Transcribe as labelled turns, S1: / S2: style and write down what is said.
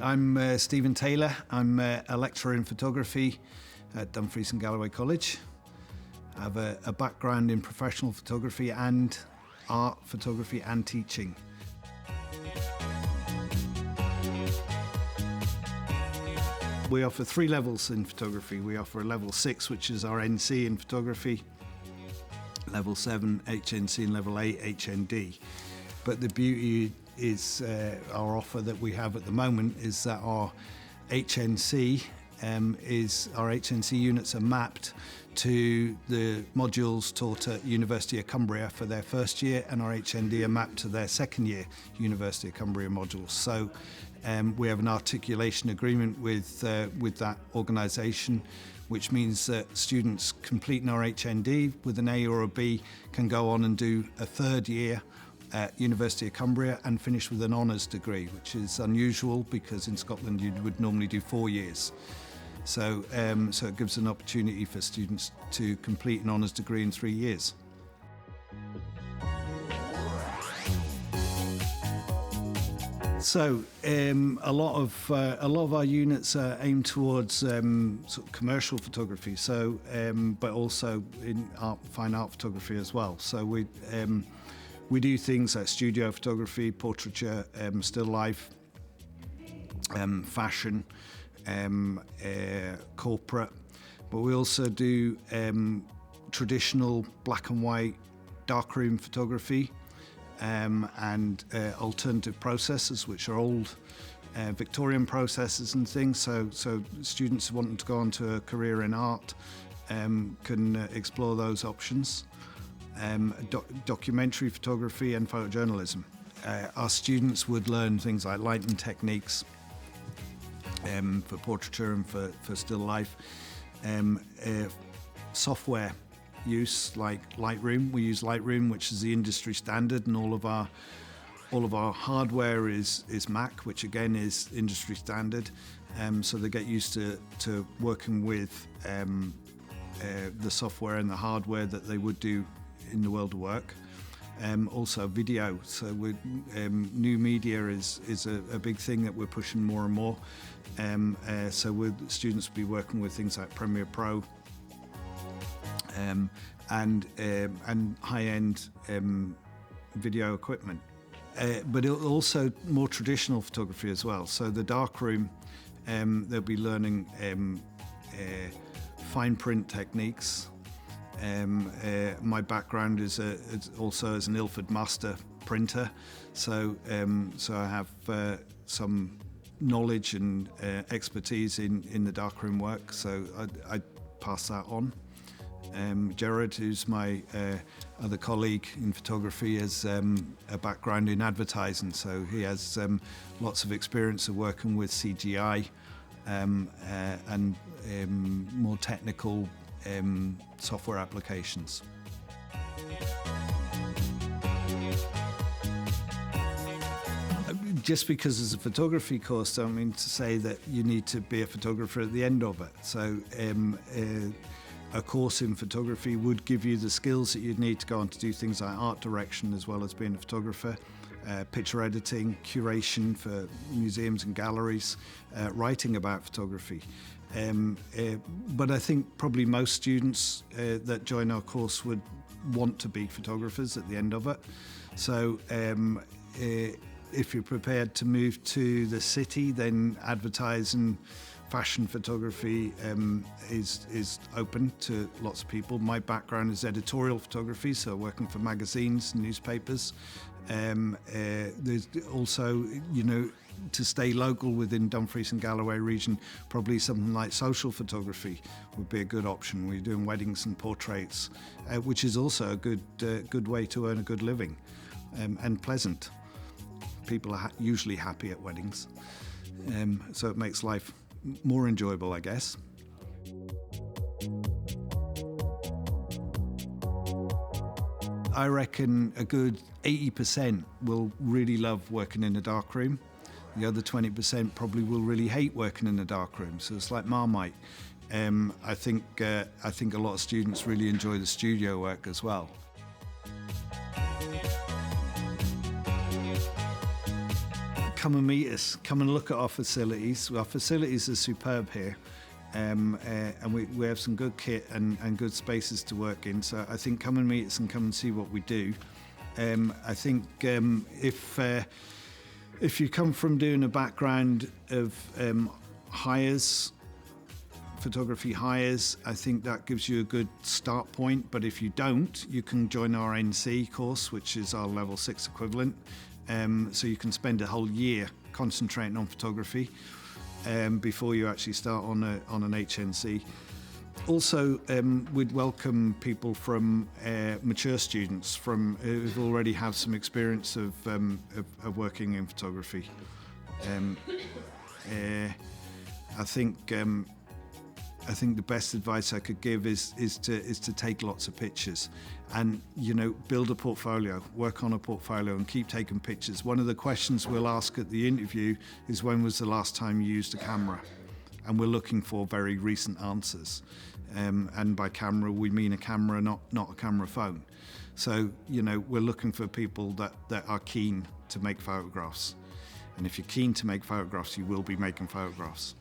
S1: I'm Stephen Taylor. I'm a lecturer in photography at Dumfries and Galloway College. I have a background in professional photography and art photography and teaching. We offer 3 levels in photography. We offer a level 6, which is our NC in photography, level 7 HNC, and level 8 HND. But the beauty is our offer that we have at the moment is that our HNC units are mapped to the modules taught at University of Cumbria for their first year, and our HND are mapped to their second year University of Cumbria modules. So we have an articulation agreement with that organisation, which means that students completing our HND with an A or a B can go on and do a third year at University of Cumbria and finish with an honours degree, which is unusual because in Scotland you would normally do 4 years. So it gives an opportunity for students to complete an honours degree in 3 years. So a lot of our units are aimed towards sort of commercial photography. So but also in fine art photography as well. So we do things like studio photography, portraiture, still life, fashion, corporate, but we also do traditional black and white darkroom photography and alternative processes, which are old Victorian processes and things. So students wanting to go on to a career in art can explore those options. Documentary photography and photojournalism. Our students would learn things like lighting techniques for portraiture and for still life. Software use like Lightroom. We use Lightroom, which is the industry standard, and all of our hardware is Mac, which again is industry standard. So they get used to working with the software and the hardware that they would do in the world of work. Also video, so new media is a big thing that we're pushing more and more. So students will be working with things like Premiere Pro and high-end video equipment. But also more traditional photography as well. So the darkroom, they'll be learning fine print techniques. My background is also as an Ilford master printer, so I have some knowledge and expertise in the darkroom work, so I pass that on. Gerard, who's my other colleague in photography, has a background in advertising, so he has lots of experience of working with CGI and more technical software applications. Just because it's a photography course, don't mean to say that you need to be a photographer at the end of it. So a course in photography would give you the skills that you'd need to go on to do things like art direction as well as being a photographer, picture editing, curation for museums and galleries, writing about photography. But I think probably most students that join our course would want to be photographers at the end of it. So if you're prepared to move to the city, then advertising, fashion photography is open to lots of people. My background is editorial photography, so working for magazines and newspapers. There's also, to stay local within Dumfries and Galloway region, probably something like social photography would be a good option. We're doing weddings and portraits, which is also a good way to earn a good living, and pleasant. People are usually happy at weddings, so it makes life more enjoyable, I guess. I reckon a good 80% will really love working in a darkroom. The other 20% probably will really hate working in a darkroom. So it's like Marmite. I think a lot of students really enjoy the studio work as well. come and meet us. Come and look at our facilities. Our facilities are superb here. And we have some good kit and good spaces to work in. So I think come and meet us and come and see what we do. I think if you come from doing a background of hires, photography hires, I think that gives you a good start point. But if you don't, you can join our NC course, which is our level 6 equivalent. So you can spend a whole year concentrating on photography before you actually start on an HNC. Also, we'd welcome people from mature students from who already have some experience of working in photography. I think the best advice I could give is to take lots of pictures, and build a portfolio, work on a portfolio, and keep taking pictures. One of the questions we'll ask at the interview is, when was the last time you used a camera? And we're looking for very recent answers. And by camera, we mean a camera, not a camera phone. So, we're looking for people that are keen to make photographs. And if you're keen to make photographs, you will be making photographs.